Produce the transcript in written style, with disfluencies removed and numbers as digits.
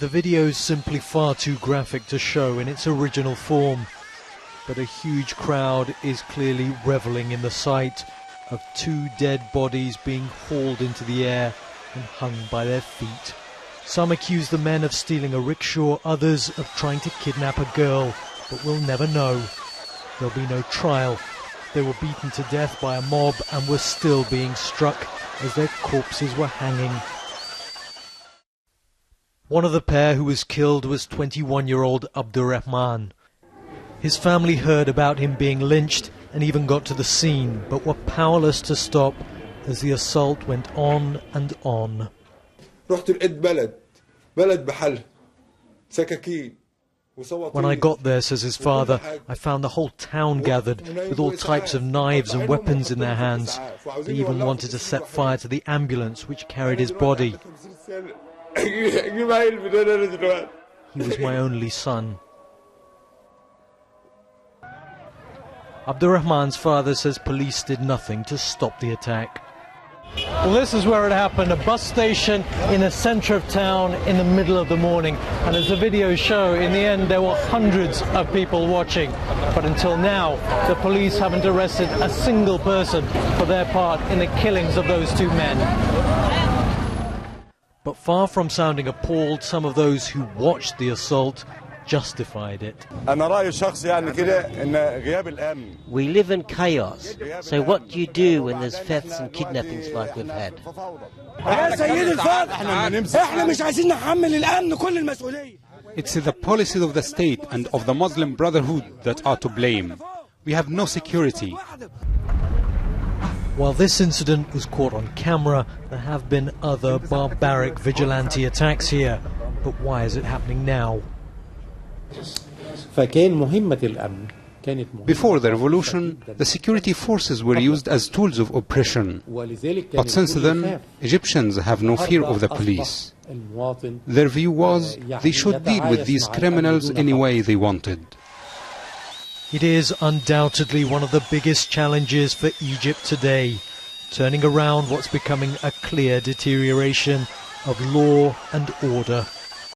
The video's simply far too graphic to show in its original form, but a huge crowd is clearly reveling in the sight of two dead bodies being hauled into the air and hung by their feet. Some accuse the men of stealing a rickshaw, others of trying to kidnap a girl, but we'll never know. There'll be no trial. They were beaten to death by a mob and were still being struck as their corpses were hanging. One of the pair who was killed was 21-year-old Abdurrahman. His family heard about him being lynched and even got to the scene, but were powerless to stop as the assault went on and on. When I got there, says his father, I found the whole town gathered with all types of knives and weapons in their hands. They even wanted to set fire to the ambulance which carried his body. He was my only son. Abdurrahman's father says police did nothing to stop the attack. Well, this is where it happened, a bus station in the centre of town in the middle of the morning. And as the videos show, in the end there were hundreds of people watching. But until now, the police haven't arrested a single person for their part in the killings of those two men. But far from sounding appalled, some of those who watched the assault justified it. We live in chaos, so what do you do when there's thefts and kidnappings like we've had? It's the policies of the state and of the Muslim Brotherhood that are to blame. We have no security. While this incident was caught on camera, there have been other barbaric vigilante attacks here. But why is it happening now? Before the revolution, the security forces were used as tools of oppression. But since then, Egyptians have no fear of the police. Their view was they should deal with these criminals any way they wanted. It is undoubtedly one of the biggest challenges for Egypt today, turning around what's becoming a clear deterioration of law and order.